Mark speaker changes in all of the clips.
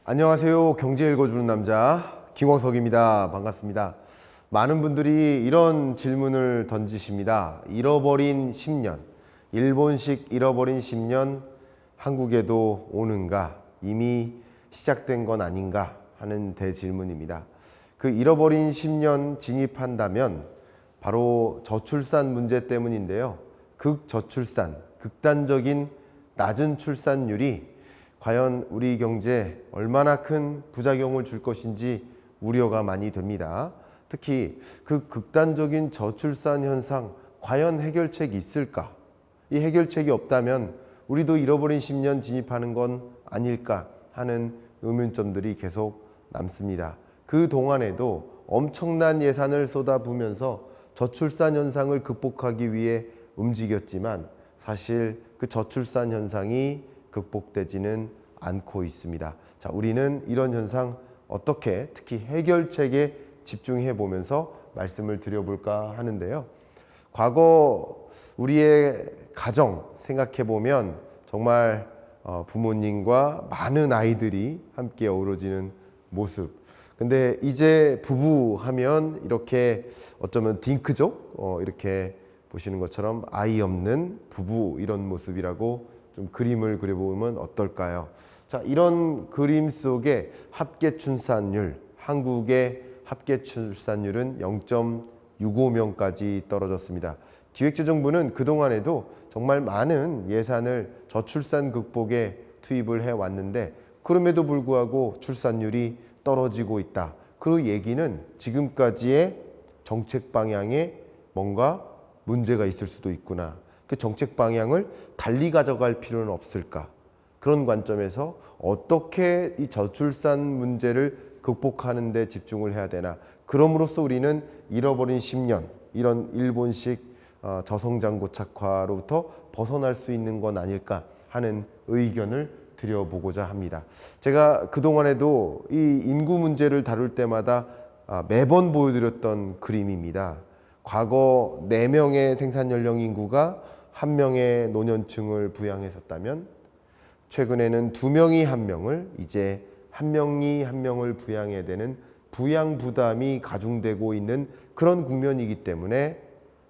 Speaker 1: 안녕하세요. 경제 읽어주는 남자 김광석입니다. 반갑습니다. 많은 분들이 이런 질문을 던지십니다. 잃어버린 10년, 일본식 잃어버린 10년 한국에도 오는가? 이미 시작된 건 아닌가? 하는 대질문입니다. 그 잃어버린 10년 진입한다면 바로 저출산 문제 때문인데요. 극저출산, 극단적인 낮은 출산율이 과연 우리 경제에 얼마나 큰 부작용을 줄 것인지 우려가 많이 됩니다. 특히 그 극단적인 저출산 현상 과연 해결책이 있을까? 이 해결책이 없다면 우리도 잃어버린 10년 진입하는 건 아닐까 하는 의문점들이 계속 남습니다. 그 동안에도 엄청난 예산을 쏟아부으면서 저출산 현상을 극복하기 위해 움직였지만 사실 그 저출산 현상이 극복되지는 않고 있습니다. 자, 우리는 이런 현상 어떻게 특히 해결책에 집중해 보면서 말씀을 드려볼까 하는데요. 과거 우리의 가정 생각해 보면 정말 부모님과 많은 아이들이 함께 어우러지는 모습. 근데 이제 부부 하면 이렇게 어쩌면 딩크족 이렇게 보시는 것처럼 아이 없는 부부 이런 모습이라고 좀 그림을 그려보면 어떨까요? 자, 이런 그림 속에 합계 출산율, 한국의 합계 출산율은 0.65명까지 떨어졌습니다. 기획재정부는 그동안에도 정말 많은 예산을 저출산 극복에 투입을 해왔는데 그럼에도 불구하고 출산율이 떨어지고 있다. 그 얘기는 지금까지의 정책 방향에 뭔가 문제가 있을 수도 있구나. 그 정책 방향을 달리 가져갈 필요는 없을까? 그런 관점에서 어떻게 이 저출산 문제를 극복하는 데 집중을 해야 되나? 그럼으로써 우리는 잃어버린 10년, 이런 일본식 저성장 고착화로부터 벗어날 수 있는 건 아닐까 하는 의견을 드려보고자 합니다. 제가 그동안에도 이 인구 문제를 다룰 때마다 매번 보여드렸던 그림입니다. 과거 4명의 생산 연령 인구가 1명의 노년층을 부양했었다면 최근에는 2명이 1명을 이제 1명이 1명을 부양해야 되는 부양 부담이 가중되고 있는 그런 국면이기 때문에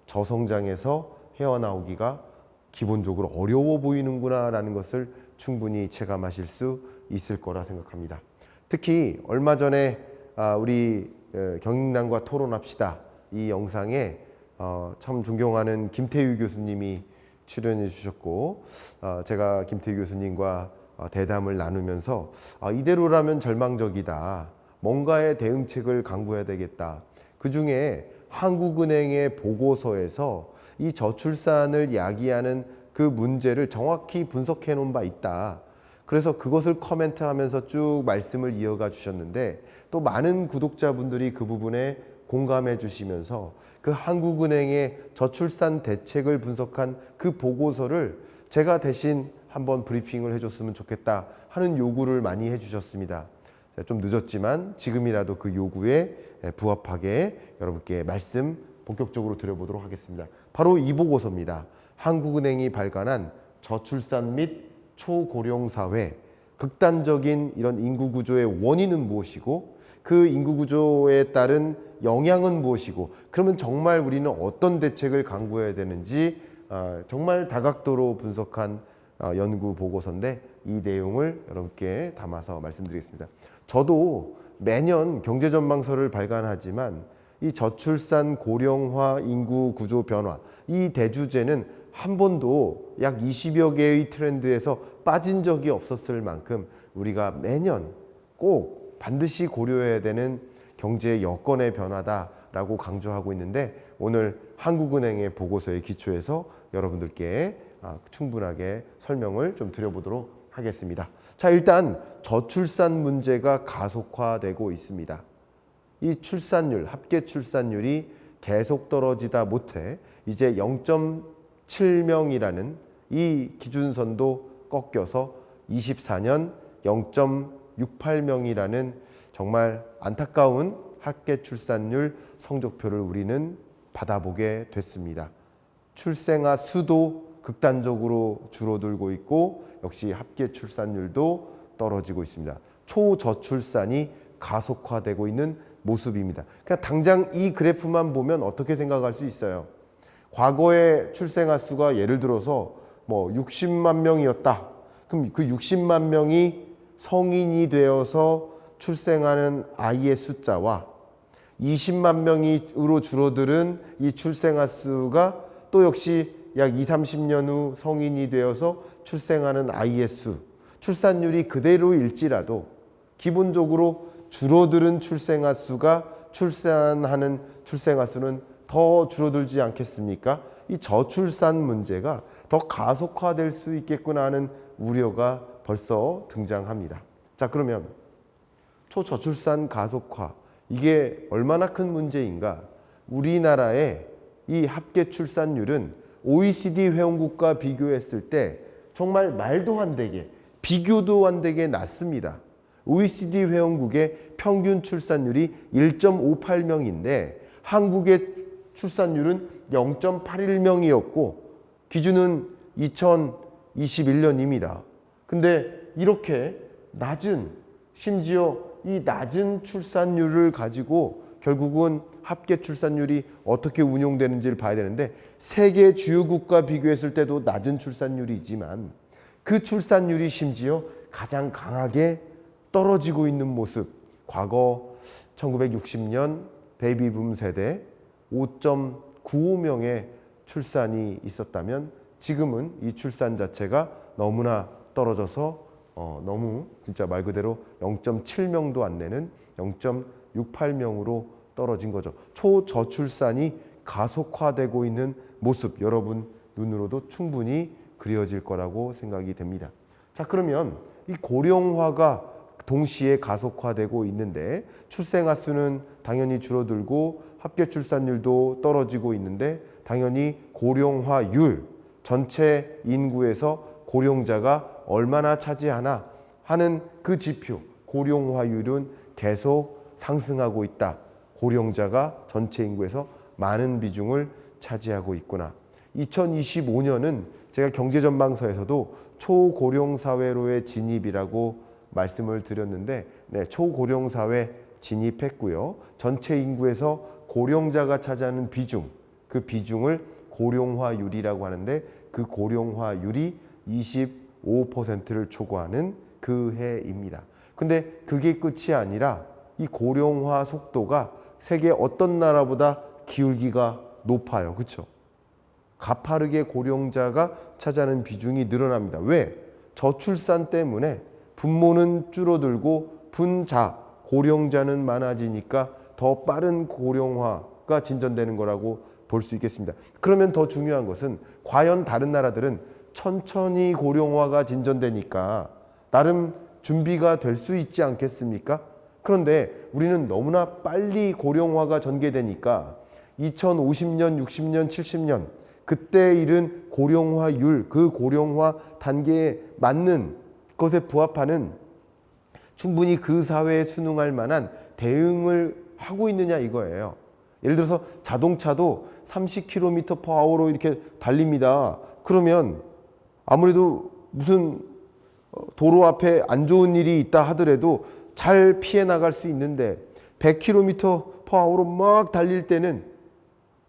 Speaker 1: 저성장에서 헤어나오기가 기본적으로 어려워 보이는구나 라는 것을 충분히 체감하실 수 있을 거라 생각합니다. 특히 얼마 전에 우리 경인남과 토론합시다 이 영상에 참 존경하는 김태유 교수님이 출연해 주셨고 제가 김태유 교수님과 대담을 나누면서 이대로라면 절망적이다. 뭔가의 대응책을 강구해야 되겠다. 그중에 한국은행의 보고서에서 이 저출산을 야기하는 그 문제를 정확히 분석해 놓은 바 있다. 그래서 그것을 코멘트하면서 쭉 말씀을 이어가 주셨는데 또 많은 구독자분들이 그 부분에 공감해 주시면서 그 한국은행의 저출산 대책을 분석한 그 보고서를 제가 대신 한번 브리핑을 해줬으면 좋겠다 하는 요구를 많이 해주셨습니다. 좀 늦었지만 지금이라도 그 요구에 부합하게 여러분께 말씀 본격적으로 드려보도록 하겠습니다. 바로 이 보고서입니다. 한국은행이 발간한 저출산 및 초고령 사회, 극단적인 이런 인구 구조의 원인은 무엇이고 그 인구 구조에 따른 영향은 무엇이고 그러면 정말 우리는 어떤 대책을 강구해야 되는지 정말 다각도로 분석한 연구 보고서인데 이 내용을 여러분께 담아서 말씀드리겠습니다. 저도 매년 경제전망서를 발간하지만 이 저출산 고령화 인구 구조 변화 이 대주제는 한 번도 약 20여 개의 트렌드에서 빠진 적이 없었을 만큼 우리가 매년 꼭 반드시 고려해야 되는 경제 여건의 변화다라고 강조하고 있는데 오늘 한국은행의 보고서에 기초해서 여러분들께 충분하게 설명을 좀 드려보도록 하겠습니다. 자, 일단 저출산 문제가 가속화되고 있습니다. 이 출산율, 합계 출산율이 계속 떨어지다 못해 이제 0.7명이라는 이 기준선도 꺾여서 24년 0.68명이라는 정말 안타까운 합계 출산율 성적표를 우리는 받아보게 됐습니다. 출생아 수도 극단적으로 줄어들고 있고 역시 합계 출산율도 떨어지고 있습니다. 초저출산이 가속화되고 있는 모습입니다. 그냥 당장 이 그래프만 보면 어떻게 생각할 수 있어요? 과거의 출생아 수가 예를 들어서 뭐 60만 명이었다. 그럼 그 60만 명이 성인이 되어서 출생하는 아이의 숫자와 20만 명으로 줄어드는 이 출생아 수가 또 역시 약 20, 30년 후 성인이 되어서 출생하는 아이의 수, 출산율이 그대로일지라도 기본적으로 줄어드는 출생아 수가 출산하는 출생아 수는 더 줄어들지 않겠습니까? 이 저출산 문제가 더 가속화될 수 있겠구나 하는 우려가 벌써 등장합니다. 자, 그러면 초저출산 가속화, 이게 얼마나 큰 문제인가? 우리나라의 이 합계 출산율은 OECD 회원국과 비교했을 때 정말 말도 안 되게, 비교도 안 되게 낮습니다. OECD 회원국의 평균 출산율이 1.58명인데 한국의 출산율은 0.81명이었고 기준은 2021년입니다. 근데 이렇게 낮은, 심지어 이 낮은 출산율을 가지고 결국은 합계 출산율이 어떻게 운용되는지를 봐야 되는데 세계 주요 국가 비교했을 때도 낮은 출산율이지만 그 출산율이 심지어 가장 강하게 떨어지고 있는 모습. 과거 1960년 베이비붐 세대 5.95명의 출산이 있었다면 지금은 이 출산 자체가 너무나 떨어져서 너무 진짜 말 그대로 0.7명도 안 되는 0.68명으로 떨어진 거죠. 초저출산이 가속화되고 있는 모습, 여러분 눈으로도 충분히 그려질 거라고 생각이 됩니다. 자, 그러면 이 고령화가 동시에 가속화되고 있는데 출생아 수는 당연히 줄어들고 합계 출산율도 떨어지고 있는데 당연히 고령화율, 전체 인구에서 고령자가 얼마나 차지하나 하는 그 지표, 고령화율은 계속 상승하고 있다. 고령자가 전체 인구에서 많은 비중을 차지하고 있구나. 2025년은 제가 경제전망서에서도 초고령 사회로의 진입이라고 말씀을 드렸는데 초고령 사회 진입했고요. 전체 인구에서 고령자가 차지하는 비중, 그 비중을 고령화율이라고 하는데 그 고령화율이 25%를 초과하는 그 해입니다. 근데 그게 끝이 아니라 이 고령화 속도가 세계 어떤 나라보다 기울기가 높아요. 그렇죠? 가파르게 고령자가 차지하는 비중이 늘어납니다. 왜? 저출산 때문에 분모는 줄어들고 분자, 고령자는 많아지니까 더 빠른 고령화가 진전되는 거라고 볼 수 있겠습니다. 그러면 더 중요한 것은 과연 다른 나라들은 천천히 고령화가 진전되니까 나름 준비가 될 수 있지 않겠습니까? 그런데 우리는 너무나 빨리 고령화가 전개되니까 2050년, 60년, 70년 그때 이른 고령화율, 그 고령화 단계에 맞는 것에 부합하는 충분히 그 사회에 순응할 만한 대응을 하고 있느냐 이거예요. 예를 들어서 자동차도 30km/h로 이렇게 달립니다. 그러면 아무래도 무슨 도로 앞에 안 좋은 일이 있다 하더라도 잘 피해 나갈 수 있는데 100km/h로 막 달릴 때는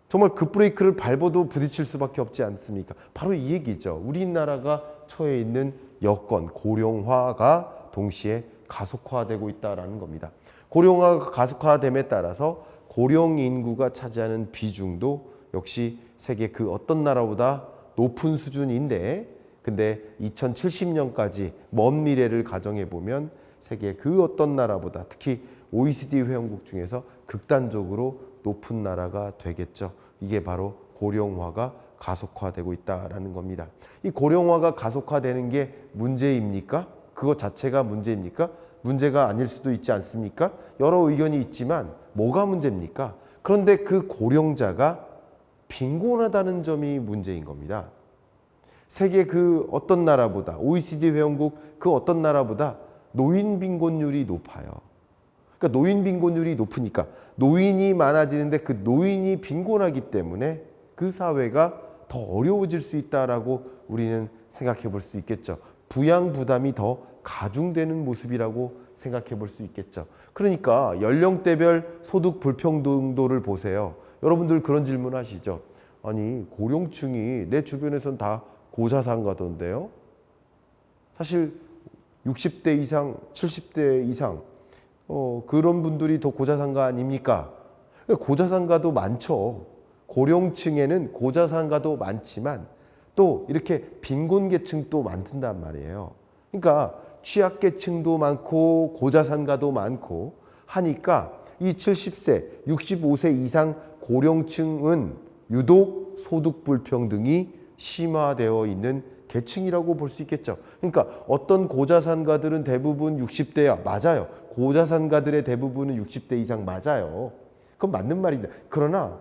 Speaker 1: 정말 급브레이크를 밟아도 부딪힐 수밖에 없지 않습니까? 바로 이 얘기죠. 우리나라가 처해 있는 여건, 고령화가 동시에 가속화되고 있다는 겁니다. 고령화가 가속화됨에 따라서 고령 인구가 차지하는 비중도 역시 세계 그 어떤 나라보다 높은 수준인데 근데 2070년까지 먼 미래를 가정해 보면 세계 그 어떤 나라보다 특히 OECD 회원국 중에서 극단적으로 높은 나라가 되겠죠. 이게 바로 고령화가 가속화되고 있다라는 겁니다. 이 고령화가 가속화되는 게 문제입니까? 그것 자체가 문제입니까? 문제가 아닐 수도 있지 않습니까? 여러 의견이 있지만 뭐가 문제입니까? 그런데 그 고령자가 빈곤하다는 점이 문제인 겁니다. 세계 그 어떤 나라보다 OECD 회원국 그 어떤 나라보다 노인 빈곤율이 높아요. 그러니까 노인 빈곤율이 높으니까 노인이 많아지는데 그 노인이 빈곤하기 때문에 그 사회가 더 어려워질 수 있다라고 우리는 생각해 볼 수 있겠죠. 부양 부담이 더 가중되는 모습이라고 생각해 볼 수 있겠죠. 그러니까 연령대별 소득 불평등도를 보세요. 여러분들 그런 질문 하시죠. 아니, 고령층이 내 주변에선 다 고자산가던데요. 사실 60대 이상, 70대 이상 그런 분들이 더 고자산가 아닙니까? 고자산가도 많죠. 고령층에는 고자산가도 많지만 또 이렇게 빈곤계층도 많단 말이에요. 그러니까 취약계층도 많고 고자산가도 많고 하니까 이 70세, 65세 이상 고령층은 유독 소득 불평등이 심화되어 있는 계층이라고 볼 수 있겠죠. 그러니까 어떤 고자산가들은 대부분 60대야. 맞아요. 고자산가들의 대부분은 60대 이상 맞아요. 그건 맞는 말입니다. 그러나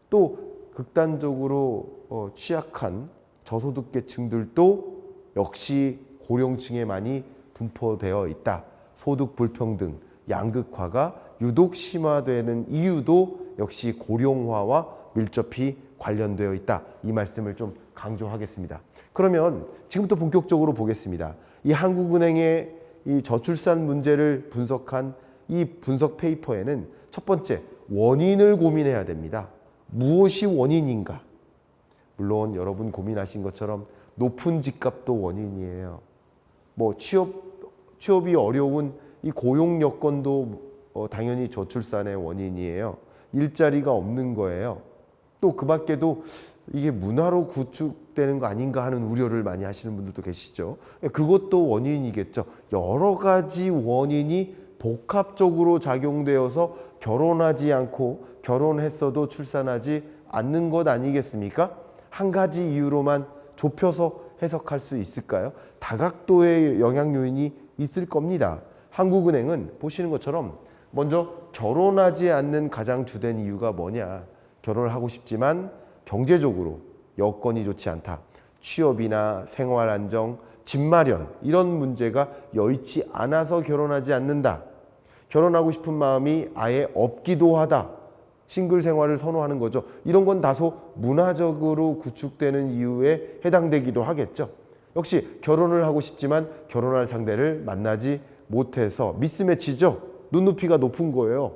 Speaker 1: 또 극단적으로 취약한 저소득계층들도 역시 고령층에 많이 분포되어 있다. 소득 불평등, 양극화가 유독 심화되는 이유도 역시 고령화와 밀접히 관련되어 있다. 이 말씀을 좀 강조하겠습니다. 그러면 지금부터 본격적으로 보겠습니다. 이 한국은행의 이 저출산 문제를 분석한 이 분석 페이퍼에는 첫 번째, 원인을 고민해야 됩니다. 무엇이 원인인가? 물론 여러분 고민하신 것처럼 높은 집값도 원인이에요. 뭐 취업이 어려운 이 고용 여건도 당연히 저출산의 원인이에요. 일자리가 없는 거예요. 또 그 밖에도 이게 문화로 구축되는 거 아닌가 하는 우려를 많이 하시는 분들도 계시죠. 그것도 원인이겠죠. 여러 가지 원인이 복합적으로 작용되어서 결혼하지 않고 결혼했어도 출산하지 않는 것 아니겠습니까? 한 가지 이유로만 좁혀서 해석할 수 있을까요? 다각도의 영향 요인이 있을 겁니다. 한국은행은 보시는 것처럼 먼저 결혼하지 않는 가장 주된 이유가 뭐냐? 결혼을 하고 싶지만 경제적으로 여건이 좋지 않다. 취업이나 생활 안정, 집 마련 이런 문제가 여의치 않아서 결혼하지 않는다. 결혼하고 싶은 마음이 아예 없기도 하다. 싱글 생활을 선호하는 거죠. 이런 건 다소 문화적으로 구축되는 이유에 해당되기도 하겠죠. 역시 결혼을 하고 싶지만 결혼할 상대를 만나지 못해서 미스매치죠. 눈높이가 높은 거예요.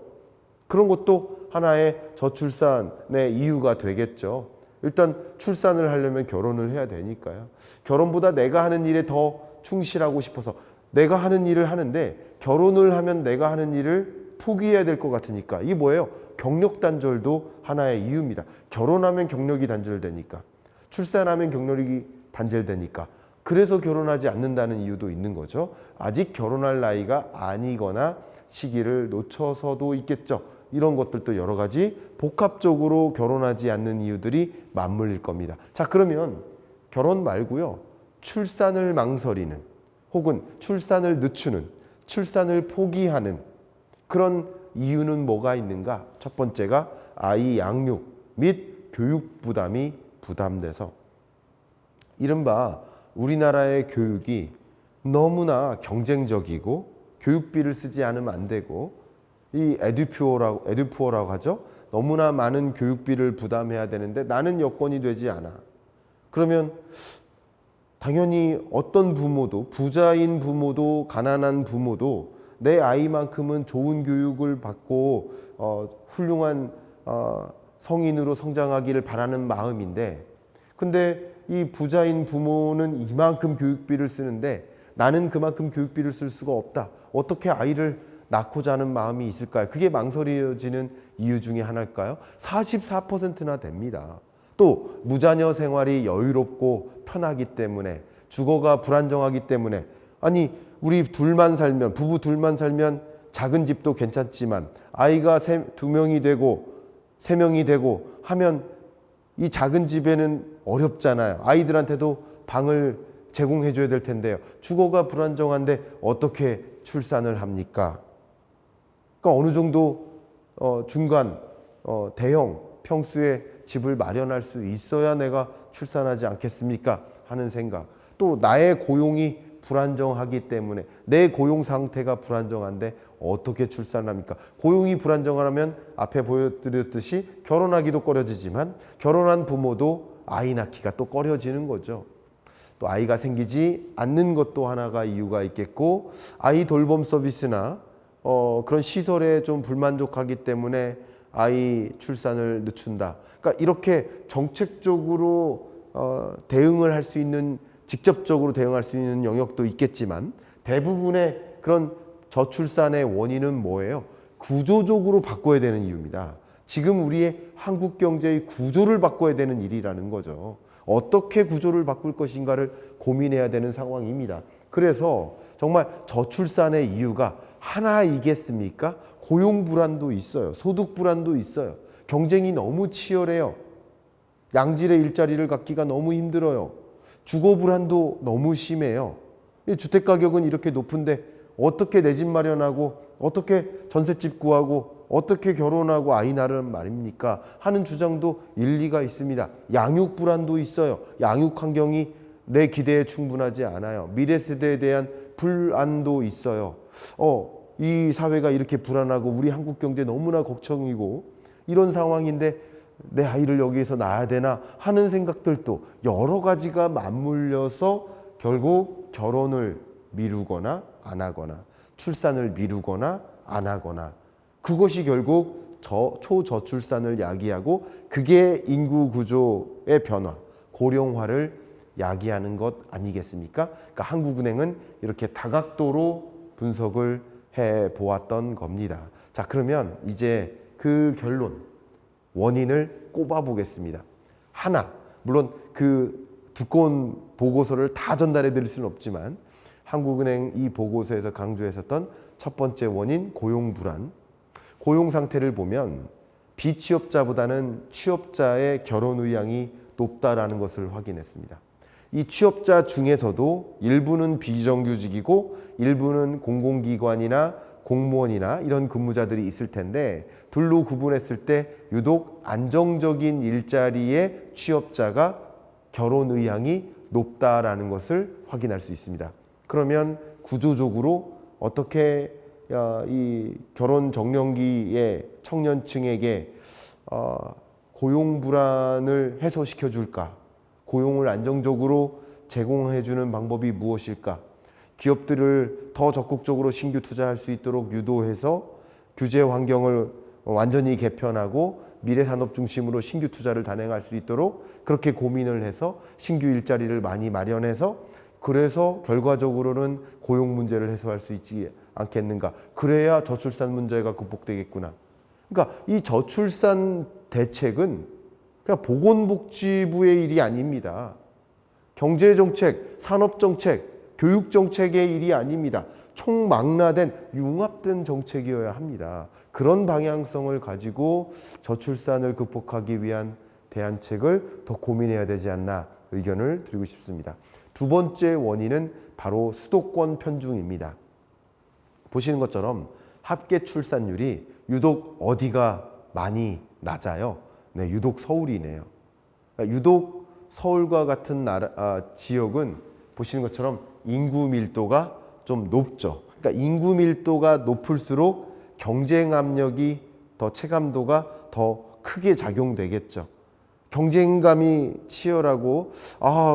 Speaker 1: 그런 것도 하나의 저출산의 이유가 되겠죠. 일단 출산을 하려면 결혼을 해야 되니까요. 결혼보다 내가 하는 일에 더 충실하고 싶어서 내가 하는 일을 하는데 결혼을 하면 내가 하는 일을 포기해야 될 것 같으니까. 이게 뭐예요? 경력 단절도 하나의 이유입니다. 결혼하면 경력이 단절되니까. 출산하면 경력이 단절되니까. 그래서 결혼하지 않는다는 이유도 있는 거죠. 아직 결혼할 나이가 아니거나 시기를 놓쳐서도 있겠죠. 이런 것들도 여러 가지 복합적으로 결혼하지 않는 이유들이 맞물릴 겁니다. 자, 그러면 결혼 말고요. 출산을 망설이는 혹은 출산을 늦추는, 출산을 포기하는 그런 이유는 뭐가 있는가? 첫 번째가 아이 양육 및 교육 부담이 부담돼서 이른바 우리나라의 교육이 너무나 경쟁적이고 교육비를 쓰지 않으면 안 되고 이 에듀푸어라고 하죠. 너무나 많은 교육비를 부담해야 되는데 나는 여건이 되지 않아. 그러면 당연히 어떤 부모도 부자인 부모도 가난한 부모도 내 아이만큼은 좋은 교육을 받고 훌륭한 성인으로 성장하기를 바라는 마음인데 근데 이 부자인 부모는 이만큼 교육비를 쓰는데 나는 그만큼 교육비를 쓸 수가 없다. 어떻게 아이를 낳고자 하는 마음이 있을까요? 그게 망설여지는 이유 중에 하나일까요? 44%나 됩니다. 또 무자녀 생활이 여유롭고 편하기 때문에 주거가 불안정하기 때문에 아니 우리 둘만 살면 부부 둘만 살면 작은 집도 괜찮지만 아이가 두 명이 되고 세 명이 되고 하면 이 작은 집에는 어렵잖아요. 아이들한테도 방을 제공해 줘야 될 텐데요. 주거가 불안정한데 어떻게 출산을 합니까? 그러니까 어느 정도 중간 대형 평수의 집을 마련할 수 있어야 내가 출산하지 않겠습니까? 하는 생각. 또 나의 고용이 불안정하기 때문에 내 고용 상태가 불안정한데 어떻게 출산합니까? 고용이 불안정하면 앞에 보여드렸듯이 결혼하기도 꺼려지지만 결혼한 부모도 아이 낳기가 또 꺼려지는 거죠. 또 아이가 생기지 않는 것도 하나가 이유가 있겠고, 아이 돌봄 서비스나 그런 시설에 좀 불만족하기 때문에 아이 출산을 늦춘다. 그러니까 이렇게 정책적으로 대응을 할 수 있는, 직접적으로 대응할 수 있는 영역도 있겠지만, 대부분의 그런 저출산의 원인은 뭐예요? 구조적으로 바꿔야 되는 이유입니다. 지금 우리의 한국 경제의 구조를 바꿔야 되는 일이라는 거죠. 어떻게 구조를 바꿀 것인가를 고민해야 되는 상황입니다. 그래서 정말 저출산의 이유가 하나이겠습니까? 고용 불안도 있어요. 소득 불안도 있어요. 경쟁이 너무 치열해요. 양질의 일자리를 갖기가 너무 힘들어요. 주거 불안도 너무 심해요. 주택 가격은 이렇게 높은데 어떻게 내 집 마련하고, 어떻게 전셋집 구하고, 어떻게 결혼하고 아이 낳으란 말입니까? 하는 주장도 일리가 있습니다. 양육 불안도 있어요. 양육 환경이 내 기대에 충분하지 않아요. 미래 세대에 대한 불안도 있어요. 이 사회가 이렇게 불안하고 우리 한국 경제 너무나 걱정이고 이런 상황인데 내 아이를 여기에서 낳아야 되나 하는 생각들도 여러 가지가 맞물려서 결국 결혼을 미루거나 안 하거나, 출산을 미루거나 안 하거나, 그것이 결국 초저출산을 야기하고, 그게 인구 구조의 변화, 고령화를 야기하는 것 아니겠습니까? 그러니까 한국은행은 이렇게 다각도로 분석을 해 보았던 겁니다. 자, 그러면 이제 그 결론, 원인을 꼽아 보겠습니다. 하나, 물론 그 두꺼운 보고서를 다 전달해 드릴 수는 없지만, 한국은행 이 보고서에서 강조했었던 첫 번째 원인, 고용 불안. 고용 상태를 보면 비취업자보다는 취업자의 결혼 의향이 높다라는 것을 확인했습니다. 이 취업자 중에서도 일부는 비정규직이고 일부는 공공기관이나 공무원이나 이런 근무자들이 있을 텐데, 둘로 구분했을 때 유독 안정적인 일자리의 취업자가 결혼 의향이 높다라는 것을 확인할 수 있습니다. 그러면 구조적으로 어떻게 이 결혼 정년기의 청년층에게 고용 불안을 해소시켜 줄까? 고용을 안정적으로 제공해 주는 방법이 무엇일까? 기업들을 더 적극적으로 신규 투자할 수 있도록 유도해서 규제 환경을 완전히 개편하고 미래 산업 중심으로 신규 투자를 단행할 수 있도록 그렇게 고민을 해서 신규 일자리를 많이 마련해서, 그래서 결과적으로는 고용 문제를 해소할 수 있지 않겠는가. 그래야 저출산 문제가 극복되겠구나. 그러니까 이 저출산 대책은 그냥 보건복지부의 일이 아닙니다. 경제정책, 산업정책, 교육정책의 일이 아닙니다. 총망라된 융합된 정책이어야 합니다. 그런 방향성을 가지고 저출산을 극복하기 위한 대안책을 더 고민해야 되지 않나 의견을 드리고 싶습니다. 두 번째 원인은 바로 수도권 편중입니다. 보시는 것처럼 합계 출산율이 유독 어디가 많이 낮아요? 네, 유독 서울이네요. 그러니까 유독 서울과 같은 지역은 보시는 것처럼 인구 밀도가 좀 높죠. 그러니까 인구 밀도가 높을수록 경쟁 압력이 더, 체감도가 더 크게 작용되겠죠. 경쟁감이 치열하고,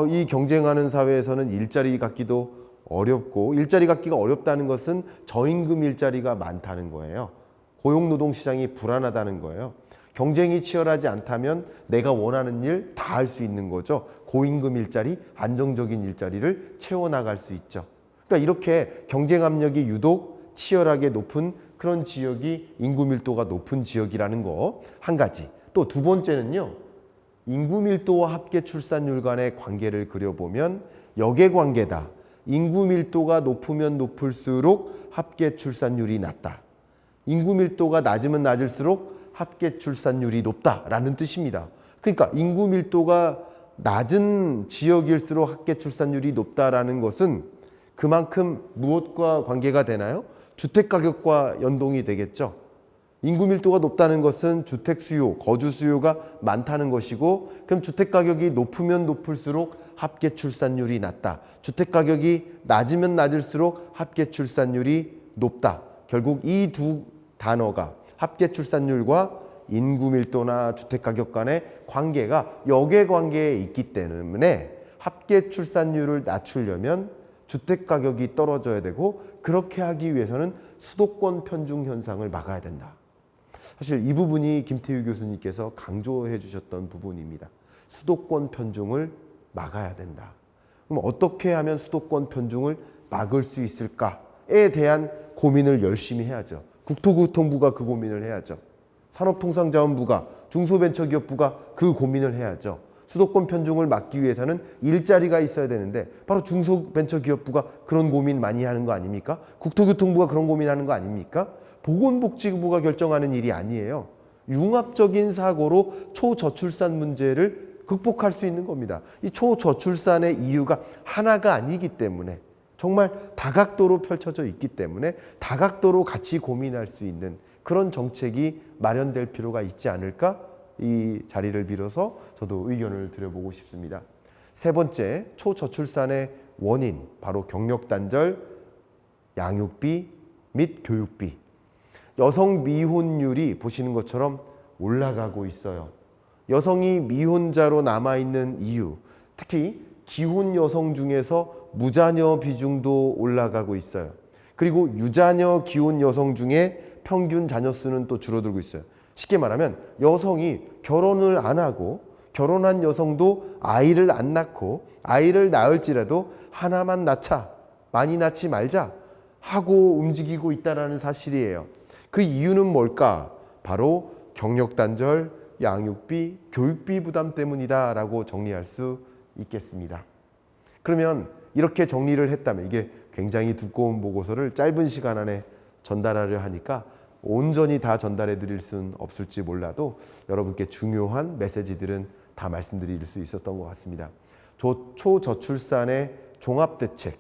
Speaker 1: 이 경쟁하는 사회에서는 일자리 갖기도 어렵고, 일자리 갖기가 어렵다는 것은 저임금 일자리가 많다는 거예요. 고용노동 시장이 불안하다는 거예요. 경쟁이 치열하지 않다면 내가 원하는 일 다 할 수 있는 거죠. 고임금 일자리, 안정적인 일자리를 채워나갈 수 있죠. 그러니까 이렇게 경쟁 압력이 유독 치열하게 높은 그런 지역이 인구 밀도가 높은 지역이라는 거 한 가지. 또 두 번째는요, 인구 밀도와 합계 출산율 간의 관계를 그려보면 역의관계다. 인구 밀도가 높으면 높을수록 합계 출산율이 낮다. 인구 밀도가 낮으면 낮을수록 합계 출산율이 높다라는 뜻입니다. 그러니까 인구 밀도가 낮은 지역일수록 합계 출산율이 높다라는 것은 그만큼 무엇과 관계가 되나요? 주택 가격과 연동이 되겠죠. 인구 밀도가 높다는 것은 주택 수요, 거주 수요가 많다는 것이고, 그럼 주택 가격이 높으면 높을수록 합계 출산율이 낮다. 주택 가격이 낮으면 낮을수록 합계 출산율이 높다. 결국 이 두 단어가, 합계 출산율과 인구 밀도나 주택 가격 간의 관계가 역의 관계에 있기 때문에 합계 출산율을 낮추려면 주택 가격이 떨어져야 되고, 그렇게 하기 위해서는 수도권 편중 현상을 막아야 된다. 사실 이 부분이 김태유 교수님께서 강조해 주셨던 부분입니다. 수도권 편중을 막아야 된다. 그럼 어떻게 하면 수도권 편중을 막을 수 있을까에 대한 고민을 열심히 해야죠. 국토교통부가 그 고민을 해야죠. 산업통상자원부가, 중소벤처기업부가 그 고민을 해야죠. 수도권 편중을 막기 위해서는 일자리가 있어야 되는데 바로 중소벤처기업부가 그런 고민 많이 하는 거 아닙니까? 국토교통부가 그런 고민하는 거 아닙니까? 보건복지부가 결정하는 일이 아니에요. 융합적인 사고로 초저출산 문제를 극복할 수 있는 겁니다. 이 초저출산의 이유가 하나가 아니기 때문에, 정말 다각도로 펼쳐져 있기 때문에 다각도로 같이 고민할 수 있는 그런 정책이 마련될 필요가 있지 않을까? 이 자리를 빌어서 저도 의견을 드려보고 싶습니다. 세 번째, 초저출산의 원인, 바로 경력단절, 양육비 및 교육비. 여성 미혼율이 보시는 것처럼 올라가고 있어요. 여성이 미혼자로 남아있는 이유, 특히 기혼 여성 중에서 무자녀 비중도 올라가고 있어요. 그리고 유자녀 기혼 여성 중에 평균 자녀 수는 또 줄어들고 있어요. 쉽게 말하면 여성이 결혼을 안 하고, 결혼한 여성도 아이를 안 낳고, 아이를 낳을지라도 하나만 낳자, 많이 낳지 말자 하고 움직이고 있다는 사실이에요. 그 이유는 뭘까? 바로 경력단절, 양육비, 교육비 부담 때문이다라고 정리할 수 있겠습니다. 그러면 이렇게 정리를 했다면, 이게 굉장히 두꺼운 보고서를 짧은 시간 안에 전달하려 하니까 온전히 다 전달해 드릴 수는 없을지 몰라도 여러분께 중요한 메시지들은 다 말씀드릴 수 있었던 것 같습니다. 초저출산의 종합대책,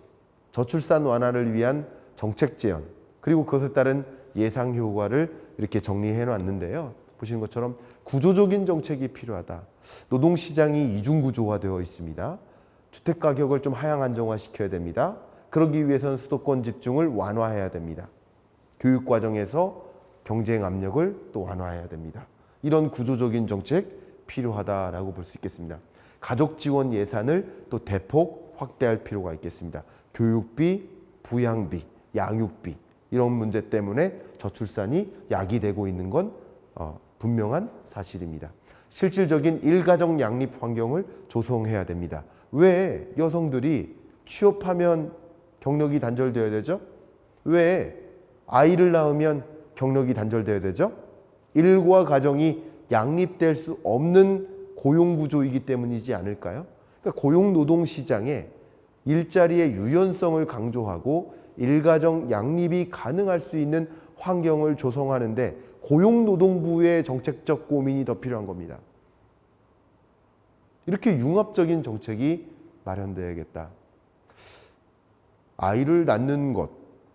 Speaker 1: 저출산 완화를 위한 정책 제안, 그리고 그것에 따른 예상 효과를 이렇게 정리해 놨는데요. 보시는 것처럼 구조적인 정책이 필요하다. 노동시장이 이중구조화되어 있습니다. 주택가격을 좀 하향 안정화시켜야 됩니다. 그러기 위해서는 수도권 집중을 완화해야 됩니다. 교육과정에서 경쟁 압력을 또 완화해야 됩니다. 이런 구조적인 정책 필요하다라고 볼 수 있겠습니다. 가족 지원 예산을 또 대폭 확대할 필요가 있겠습니다. 교육비, 부양비, 양육비, 이런 문제 때문에 저출산이 야기되고 있는 건 분명한 사실입니다. 실질적인 일가정 양립 환경을 조성해야 됩니다. 왜 여성들이 취업하면 경력이 단절되어야 되죠? 왜 아이를 낳으면 경력이 단절되어야 되죠? 일과 가정이 양립될 수 없는 고용구조이기 때문이지 않을까요? 그러니까 고용노동시장에 일자리의 유연성을 강조하고 일가정 양립이 가능할 수 있는 환경을 조성하는데 고용노동부의 정책적 고민이 더 필요한 겁니다. 이렇게 융합적인 정책이 마련되어야겠다. 아이를 낳는 것,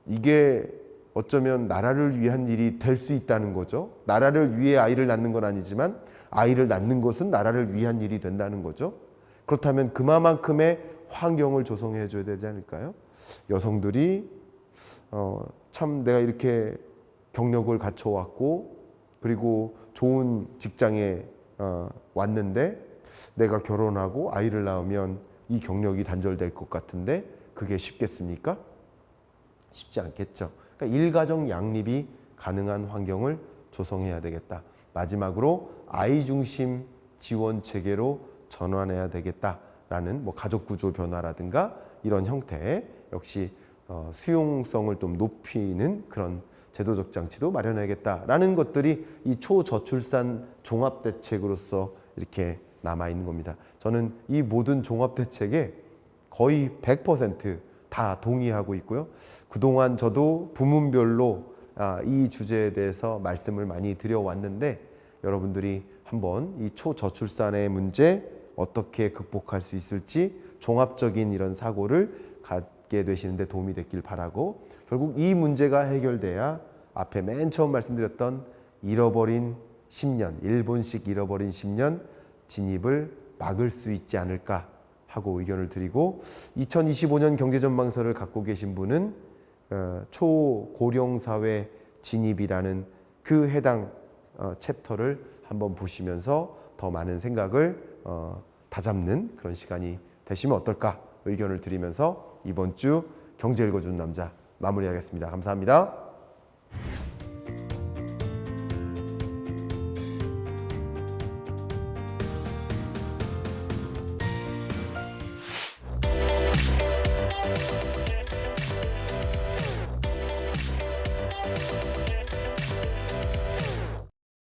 Speaker 1: 이게 어쩌면 나라를 위한 일이 될 수 있다는 거죠. 나라를 위해 아이를 낳는 건 아니지만 아이를 낳는 것은 나라를 위한 일이 된다는 거죠. 그렇다면 그만큼의 환경을 조성해 줘야 되지 않을까요? 여성들이 참 내가 이렇게 경력을 갖춰왔고, 그리고 좋은 직장에 왔는데 내가 결혼하고 아이를 낳으면 이 경력이 단절될 것 같은데 그게 쉽겠습니까? 쉽지 않겠죠. 그러니까 일가정 양립이 가능한 환경을 조성해야 되겠다. 마지막으로 아이 중심 지원 체계로 전환해야 되겠다라는 가족 구조 변화라든가 이런 형태, 역시 수용성을 좀 높이는 그런 제도적 장치도 마련해야겠다라는 것들이 이 초저출산 종합대책으로서 이렇게 남아있는 겁니다. 저는 이 모든 종합대책에 거의 100% 다 동의하고 있고요. 그동안 저도 부문별로 이 주제에 대해서 말씀을 많이 드려왔는데, 여러분들이 한번 이 초저출산의 문제 어떻게 극복할 수 있을지 종합적인 이런 사고를 갖게 되시는데 도움이 됐길 바라고, 결국 이 문제가 해결돼야 앞에 맨 처음 말씀드렸던 잃어버린 10년, 일본식 잃어버린 10년 진입을 막을 수 있지 않을까 하고 의견을 드리고, 2025년 경제전망서를 갖고 계신 분은 초고령사회 진입이라는 그 해당 챕터를 한번 보시면서 더 많은 생각을 다잡는 그런 시간이 되시면 어떨까 의견을 드리면서 이번 주 경제 읽어주는 남자 마무리하겠습니다. 감사합니다.